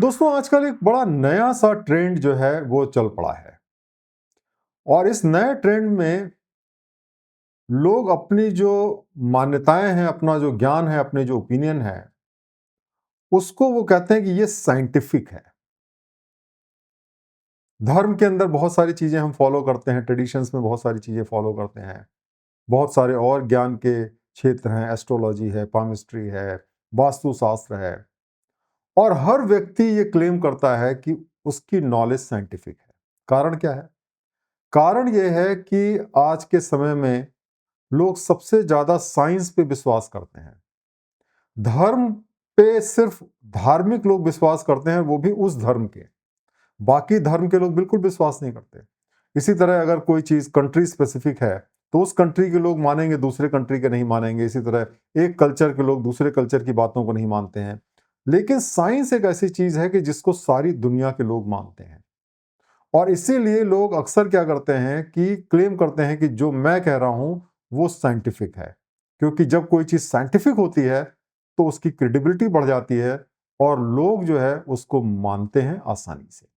दोस्तों आजकल एक बड़ा नया सा ट्रेंड जो है वो चल पड़ा है और इस नए ट्रेंड में लोग अपनी जो मान्यताएं हैं, अपना जो ज्ञान है, अपने जो ओपिनियन है, उसको वो कहते हैं कि ये साइंटिफिक है। धर्म के अंदर बहुत सारी चीजें हम फॉलो करते हैं, ट्रेडिशंस में बहुत सारी चीजें फॉलो करते हैं। बहुत सारे और ज्ञान के क्षेत्र हैं, एस्ट्रोलॉजी है, पामिस्ट्री है, वास्तुशास्त्र है। और हर व्यक्ति ये क्लेम करता है कि उसकी नॉलेज साइंटिफिक है। कारण क्या है? कारण यह है कि आज के समय में लोग सबसे ज्यादा साइंस पे विश्वास करते हैं। धर्म पे सिर्फ धार्मिक लोग विश्वास करते हैं, वो भी उस धर्म के। बाकी धर्म के लोग बिल्कुल विश्वास नहीं करते। इसी तरह अगर कोई चीज कंट्री स्पेसिफिक है तो उस कंट्री के लोग मानेंगे, दूसरे कंट्री के नहीं मानेंगे। इसी तरह एक कल्चर के लोग दूसरे कल्चर की बातों को नहीं मानते हैं। लेकिन साइंस एक ऐसी चीज है कि जिसको सारी दुनिया के लोग मानते हैं। और इसीलिए लोग अक्सर क्या करते हैं कि क्लेम करते हैं कि जो मैं कह रहा हूं वो साइंटिफिक है। क्योंकि जब कोई चीज साइंटिफिक होती है तो उसकी क्रेडिबिलिटी बढ़ जाती है और लोग जो है उसको मानते हैं आसानी से।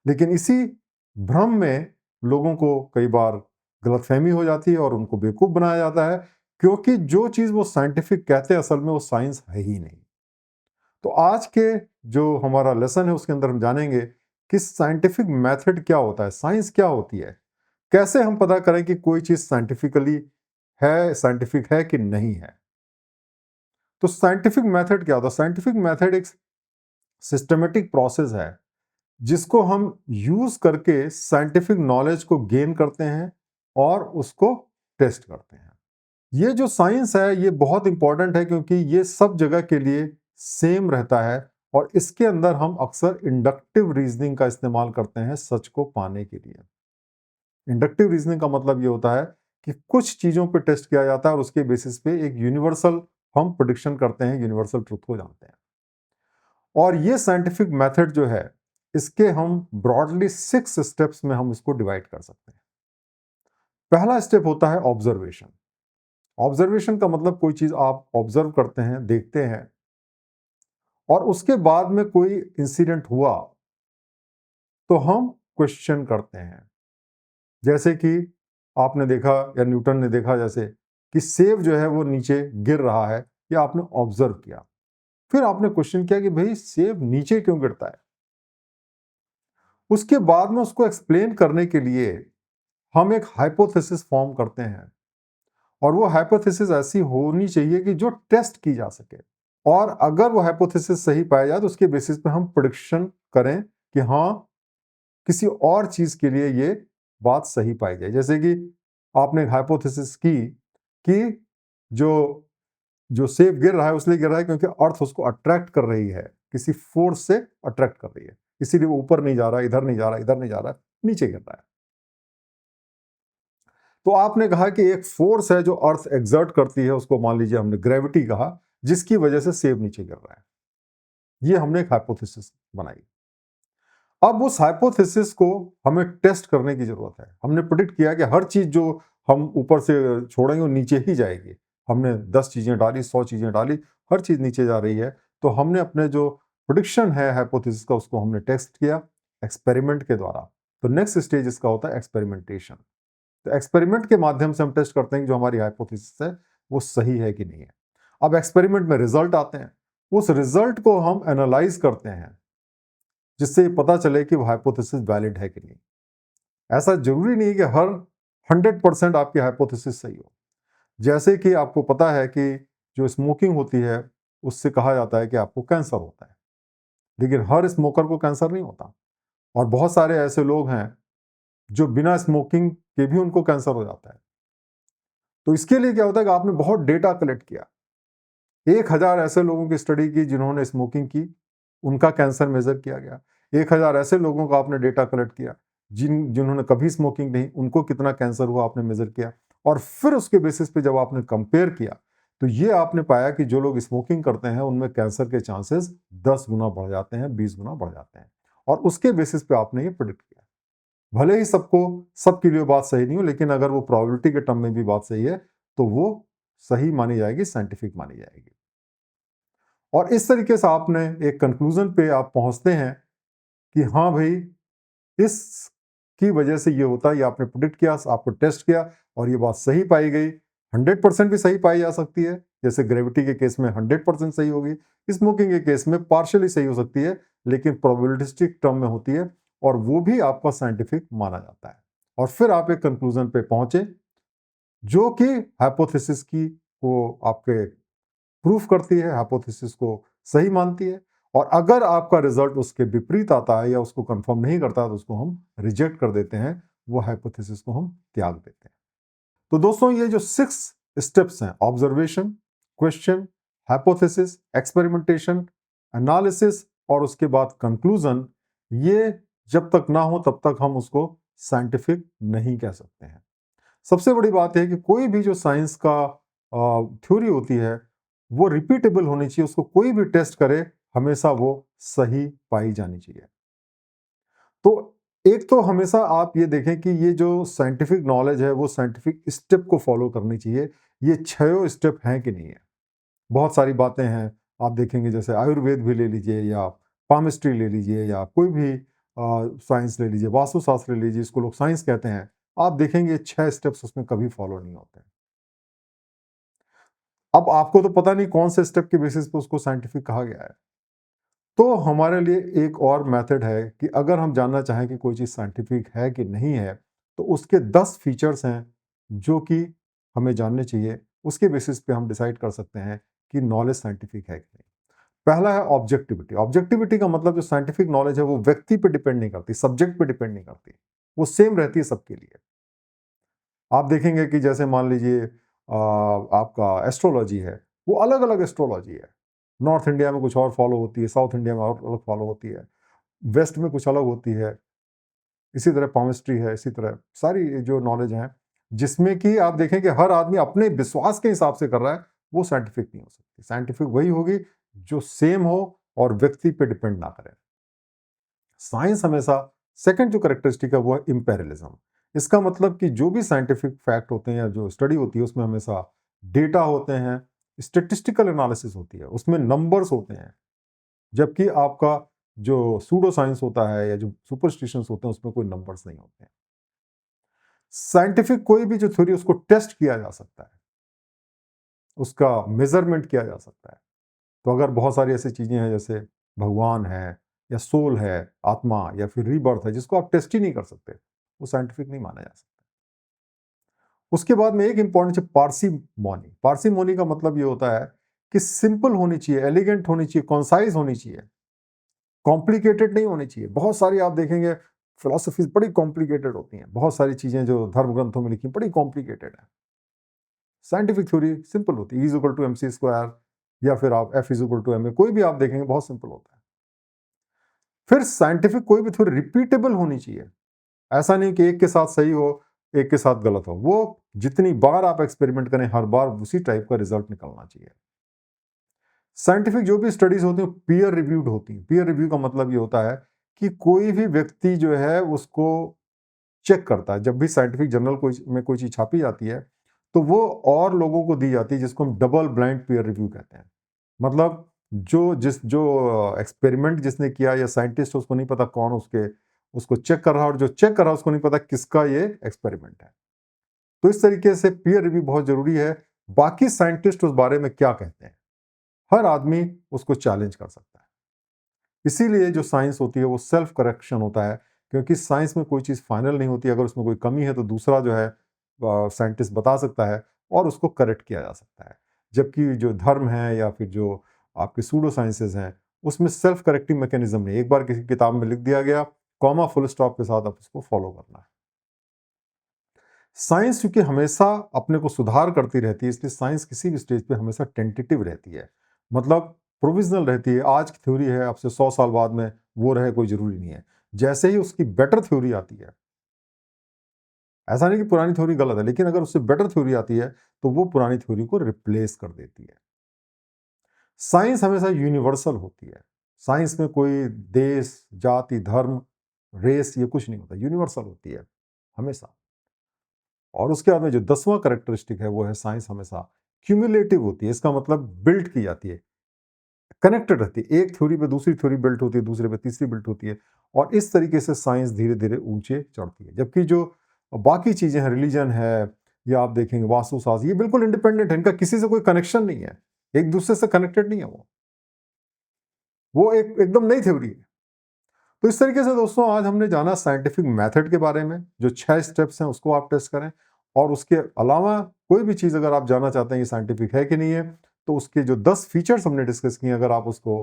लेकिन इसी भ्रम में लोगों को कई बार गलतफहमी हो जाती है और उनको बेवकूफ बनाया जाता है, क्योंकि जो चीज वो साइंटिफिक कहते हैं असल में वो साइंस है ही नहीं। तो आज के जो हमारा लेसन है उसके अंदर हम जानेंगे कि साइंटिफिक मेथड क्या होता है, साइंस क्या होती है, कैसे हम पता करें कि कोई चीज साइंटिफिकली है, साइंटिफिक है कि नहीं है। तो साइंटिफिक मेथड क्या होता है? साइंटिफिक मेथड एक सिस्टमेटिक प्रोसेस है जिसको हम यूज करके साइंटिफिक नॉलेज को गेन करते हैं और उसको टेस्ट करते हैं। ये जो साइंस है ये बहुत इंपॉर्टेंट है क्योंकि ये सब जगह के लिए सेम रहता है और इसके अंदर हम अक्सर इंडक्टिव रीजनिंग का इस्तेमाल करते हैं सच को पाने के लिए। इंडक्टिव रीजनिंग का मतलब ये होता है कि कुछ चीजों पे टेस्ट किया जाता है और उसके बेसिस पे एक यूनिवर्सल हम प्रेडिक्शन करते हैं, यूनिवर्सल ट्रूथ को जानते हैं। और ये साइंटिफिक मेथड जो है इसके हम ब्रॉडली 6 स्टेप्स में हम इसको डिवाइड कर सकते हैं। पहला स्टेप होता है ऑब्जर्वेशन। ऑब्जर्वेशन का मतलब कोई चीज आप ऑब्जर्व करते हैं, देखते हैं और उसके बाद में कोई इंसिडेंट हुआ तो हम क्वेश्चन करते हैं। जैसे कि आपने देखा या न्यूटन ने देखा जैसे कि सेब जो है वो नीचे गिर रहा है, या आपने ऑब्जर्व किया। फिर आपने क्वेश्चन किया कि भाई सेब नीचे क्यों गिरता है। उसके बाद में उसको एक्सप्लेन करने के लिए हम एक हाइपोथेसिस फॉर्म करते हैं और वो हाइपोथेसिस ऐसी होनी चाहिए कि जो टेस्ट की जा सके। और अगर वो हाइपोथेसिस सही पाया जाए तो उसके बेसिस पे हम प्रेडिक्शन करें कि हाँ किसी और चीज के लिए ये बात सही पाई जाए। जैसे कि आपने हाइपोथेसिस की कि जो जो सेब गिर रहा है उसलिए गिर रहा है क्योंकि अर्थ उसको अट्रैक्ट कर रही है, किसी फोर्स से अट्रैक्ट कर रही है, इसीलिए वो ऊपर नहीं जा रहा, इधर नहीं जा रहा, इधर नहीं जा रहा, नीचे गिर रहा है। तो आपने कहा कि एक फोर्स है जो अर्थ एग्जर्ट करती है, उसको मान लीजिए हमने ग्रेविटी कहा, जिसकी वजह से सेब नीचे गिर रहा है। ये हमने एक हाइपोथेसिस बनाई। अब उस हाइपोथेसिस को हमें टेस्ट करने की जरूरत है। हमने प्रेडिक्ट किया कि हर चीज जो हम ऊपर से छोड़ेंगे वो नीचे ही जाएगी। हमने 10 चीजें डाली, 100 चीजें डाली, हर चीज नीचे जा रही है। तो हमने अपने जो प्रेडिक्शन है हाइपोथेसिस का उसको हमने टेस्ट किया एक्सपेरिमेंट के द्वारा। तो नेक्स्ट स्टेज इसका होता है एक्सपेरिमेंटेशन। तो एक्सपेरिमेंट के माध्यम से हम टेस्ट करते हैं कि जो हमारी हाइपोथेसिस है वो सही है कि नहीं है। अब एक्सपेरिमेंट में रिजल्ट आते हैं, उस रिजल्ट को हम एनालाइज करते हैं जिससे ये पता चले कि वो हाइपोथेसिस वैलिड है कि नहीं। ऐसा जरूरी नहीं है कि हर 100% आपकी हाइपोथेसिस सही हो। जैसे कि आपको पता है कि जो स्मोकिंग होती है उससे कहा जाता है कि आपको कैंसर होता है, लेकिन हर स्मोकर को कैंसर नहीं होता। और बहुत सारे ऐसे लोग हैं जो बिना स्मोकिंग के भी उनको कैंसर हो जाता है। तो इसके लिए क्या होता है कि आपने बहुत डेटा कलेक्ट किया, 1000 ऐसे लोगों की स्टडी की जिन्होंने स्मोकिंग की, उनका कैंसर मेजर किया गया। 1000 ऐसे लोगों का आपने डेटा कलेक्ट किया जिन्होंने कभी स्मोकिंग नहीं, उनको कितना कैंसर हुआ आपने मेजर किया। और फिर उसके बेसिस पे जब आपने कंपेयर किया तो ये आपने पाया कि जो लोग स्मोकिंग करते हैं उनमें कैंसर के चांसेस 10 गुना बढ़ जाते हैं, 20 गुना बढ़ जाते हैं। और उसके बेसिस पे आपने ये प्रेडिक्ट किया। भले ही सबके लिए बात सही नहीं हो, लेकिन अगर वो प्रोबेबिलिटी के टर्म में भी बात सही है तो वो सही मानी जाएगी, साइंटिफिक मानी जाएगी। और इस तरीके से आपने एक कंक्लूजन पे आप पहुंचते हैं कि हाँ भाई, इसकी वजह से ये होता है, ये आपने प्रेडिक्ट किया, आपको टेस्ट किया और ये बात सही पाई गई। 100% भी सही पाई जा सकती है, जैसे ग्रेविटी के केस में 100% सही होगी, स्मोकिंग के केस में पार्शियली सही हो सकती है, लेकिन प्रोबेबिलिस्टिक टर्म में होती है और वो भी आपका साइंटिफिक माना जाता है। और फिर आप एक कंक्लूजन पे पहुंचे जो कि हाइपोथेसिस की को आपके प्रूफ करती है, हाइपोथेसिस को सही मानती है। और अगर आपका रिजल्ट उसके विपरीत आता है या उसको कंफर्म नहीं करता तो उसको हम रिजेक्ट कर देते हैं, वो हाइपोथेसिस को हम त्याग देते हैं। तो दोस्तों, ये जो 6 स्टेप्स हैं, observation, question, hypothesis, experimentation, analysis और उसके बाद कंक्लूजन, ये जब तक ना हो तब तक हम उसको साइंटिफिक नहीं कह सकते हैं। सबसे बड़ी बात है कि कोई भी जो साइंस का थ्योरी होती है वो रिपीटेबल होनी चाहिए, उसको कोई भी टेस्ट करे हमेशा वो सही पाई जानी चाहिए। तो एक तो हमेशा आप ये देखें कि ये जो साइंटिफिक नॉलेज है वो साइंटिफिक स्टेप को फॉलो करनी चाहिए, ये 6 स्टेप हैं कि नहीं है। बहुत सारी बातें हैं, आप देखेंगे जैसे आयुर्वेद भी ले लीजिए या पामिस्ट्री ले लीजिए या कोई भी साइंस ले लीजिए, वास्तुशास्त्र ले लीजिए, इसको लोग साइंस कहते हैं। आप देखेंगे 6 स्टेप्स उसमें कभी फॉलो नहीं होते हैं। अब आपको तो पता नहीं कौन से स्टेप के बेसिस पे उसको साइंटिफिक कहा गया है। तो हमारे लिए एक और मेथड है कि अगर हम जानना चाहें कि कोई चीज़ साइंटिफिक है कि नहीं है, तो उसके 10 फीचर्स हैं जो कि हमें जानने चाहिए। उसके बेसिस पे हम डिसाइड कर सकते हैं कि नॉलेज साइंटिफिक है कि नहीं। पहला है ऑब्जेक्टिविटी। ऑब्जेक्टिविटी का मतलब जो साइंटिफिक नॉलेज है वो व्यक्ति पे डिपेंड नहीं करती, सब्जेक्ट पे डिपेंड नहीं करती, वो सेम रहती है सबके लिए। आप देखेंगे कि जैसे मान लीजिए आपका एस्ट्रोलॉजी है, वो अलग अलग एस्ट्रोलॉजी है। नॉर्थ इंडिया में कुछ और फॉलो होती है, साउथ इंडिया में और अलग फॉलो होती है, वेस्ट में कुछ अलग होती है। इसी तरह पामिस्ट्री है, इसी तरह सारी जो नॉलेज है जिसमें कि आप देखें कि हर आदमी अपने विश्वास के हिसाब से कर रहा है, वो साइंटिफिक नहीं हो सकती। साइंटिफिक वही होगी जो सेम हो और व्यक्ति पे डिपेंड ना करे। साइंस हमेशा सेकंड जो कैरेक्टरिस्टिक है वो है इंपेरियलिज्म। इसका मतलब कि जो भी साइंटिफिक फैक्ट होते हैं या जो स्टडी होती है उसमें हमेशा डेटा होते हैं, स्टेटिस्टिकल एनालिसिस होती है, उसमें नंबर्स होते हैं। जबकि आपका जो सूडो साइंस होता है या जो सुपरस्टिशंस होते हैं उसमें कोई नंबर्स नहीं होते हैं। साइंटिफिक कोई भी जो थ्योरी उसको टेस्ट किया जा सकता है, उसका मेजरमेंट किया जा सकता है। तो अगर बहुत सारी ऐसी चीजें हैं जैसे भगवान है या सोल है, आत्मा या फिर रीबर्थ है, जिसको आप टेस्ट ही नहीं कर सकते, वो साइंटिफिक नहीं माना जा सकता। उसके बाद में एक इंपॉर्टेंट है पार्सीमोनी। पार्सीमोनी का मतलब ये होता है कि सिंपल होनी चाहिए, एलिगेंट होनी चाहिए, कॉन्साइज होनी चाहिए, कॉम्प्लिकेटेड नहीं होनी चाहिए। बहुत सारी आप देखेंगे फिलोसफीज बड़ी कॉम्प्लिकेटेड होती हैं, बहुत सारी चीजें जो धर्म ग्रंथों में लिखी बड़ी कॉम्प्लिकेटेड है। साइंटिफिक थ्योरी सिंपल होती है, E=mc² या फिर आप F=ma, कोई भी आप देखेंगे बहुत सिंपल होता है। फिर साइंटिफिक कोई भी थ्योरी रिपीटेबल होनी चाहिए। ऐसा नहीं कि एक के साथ सही हो, एक के साथ गलत हो। वो जितनी बार आप एक्सपेरिमेंट करें, हर बार उसी टाइप का रिजल्ट निकलना चाहिए। साइंटिफिक जो भी स्टडीज होती हैं पीयर रिव्यूड होती हैं। पीयर रिव्यू का मतलब ये होता है कि कोई भी व्यक्ति जो है उसको चेक करता है। जब भी साइंटिफिक जर्नल में कोई चीज छापी जाती है तो वो और लोगों को दी जाती है, जिसको हम डबल ब्लाइंड पीयर रिव्यू कहते हैं। मतलब जो एक्सपेरिमेंट जिसने किया या साइंटिस्ट, उसको नहीं पता कौन उसको चेक कर रहा है, और जो चेक कर रहा है उसको नहीं पता किसका ये एक्सपेरिमेंट है। तो इस तरीके से पीयर रिव्यू बहुत जरूरी है। बाकी साइंटिस्ट उस बारे में क्या कहते हैं, हर आदमी उसको चैलेंज कर सकता है। इसीलिए जो साइंस होती है वो सेल्फ करेक्शन होता है, क्योंकि साइंस में कोई चीज़ फाइनल नहीं होती। अगर उसमें कोई कमी है तो दूसरा जो है साइंटिस्ट बता सकता है और उसको करेक्ट किया जा सकता है। जबकि जो धर्म है या फिर जो आपके सूडो साइंसेज हैं, उसमें सेल्फ करेक्टिंग मैकेनिज्म नहीं। एक बार किसी किताब में लिख दिया गया, कॉमा फुल स्टॉप के साथ आप उसको फॉलो करना है। साइंस क्योंकि हमेशा अपने को सुधार करती रहती है, इसलिए साइंस किसी भी स्टेज पे हमेशा टेंटेटिव रहती है, मतलब प्रोविजनल रहती है। आज की थ्योरी है, आपसे 100 साल बाद में वो रहे कोई जरूरी नहीं है। जैसे ही उसकी बेटर थ्योरी आती है, ऐसा नहीं कि पुरानी थ्योरी गलत है, लेकिन अगर उससे बेटर थ्योरी आती है तो वो पुरानी थ्योरी को रिप्लेस कर देती है। साइंस हमेशा यूनिवर्सल होती है। साइंस में कोई देश, जाति, धर्म, रेस ये कुछ नहीं होता, यूनिवर्सल होती है हमेशा। और उसके बाद में जो 10वां कैरेक्टरिस्टिक है वो है साइंस हमेशा क्यूमुलेटिव होती है। इसका मतलब बिल्ड की जाती है, कनेक्टेड रहती है, एक थ्योरी पे दूसरी थ्योरी बिल्ट होती है, दूसरे पे तीसरी बिल्ट होती है, और इस तरीके से साइंस धीरे धीरे ऊंचे चढ़ती है। जबकि जो बाकी चीजें हैं, रिलीजन है या आप देखेंगे वास्तुशास्त्र, ये बिल्कुल इंडिपेंडेंट है, इनका किसी से कोई कनेक्शन नहीं है, एक दूसरे से कनेक्टेड नहीं है, वो एक एकदम नई थ्योरी है। तो इस तरीके से दोस्तों आज हमने जाना साइंटिफिक मेथड के बारे में, जो 6 स्टेप्स हैं उसको आप टेस्ट करें, और उसके अलावा कोई भी चीज़ अगर आप जानना चाहते हैं ये साइंटिफिक है कि नहीं है, तो उसके जो 10 फीचर्स हमने डिस्कस किए, अगर आप उसको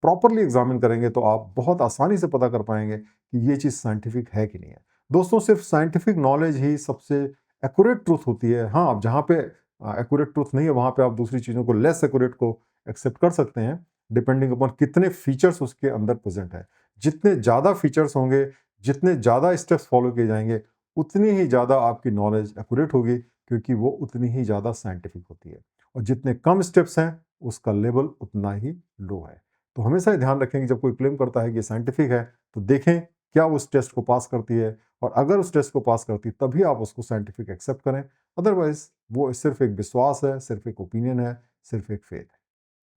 प्रॉपरली एग्जामिन करेंगे तो आप बहुत आसानी से पता कर पाएंगे कि ये चीज़ साइंटिफिक है कि नहीं है। दोस्तों सिर्फ साइंटिफिक नॉलेज ही सबसे एक्यूरेट ट्रूथ होती है। हाँ, अब जहाँ पे एक्यूरेट ट्रूथ नहीं है वहाँ पे आप दूसरी चीज़ों को लेस एक्यूरेट को एक्सेप्ट कर सकते हैं, डिपेंडिंग अपॉन कितने फीचर्स उसके अंदर प्रेजेंट है। जितने ज़्यादा फीचर्स होंगे, जितने ज़्यादा स्टेप्स फॉलो किए जाएंगे, उतनी ही ज़्यादा आपकी नॉलेज एक्यूरेट होगी, क्योंकि वो उतनी ही ज़्यादा साइंटिफिक होती है। और जितने कम स्टेप्स हैं उसका लेवल उतना ही लो है। तो हमेशा ये ध्यान रखें कि जब कोई क्लेम करता है कि ये साइंटिफिक है, तो देखें क्या वो उस टेस्ट को पास करती है, और अगर उस टेस्ट को पास करती है तभी आप उसको साइंटिफिक एक्सेप्ट करें। अदरवाइज वो सिर्फ एक विश्वास है, सिर्फ एक ओपिनियन है, सिर्फ एक फेथ है।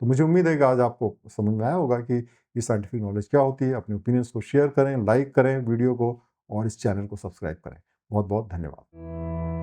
तो मुझे उम्मीद है कि आज आपको समझ में आया होगा कि ये साइंटिफिक नॉलेज क्या होती है। अपने ओपिनियंस को शेयर करें, लाइक करें वीडियो को, और इस चैनल को सब्सक्राइब करें। बहुत बहुत धन्यवाद।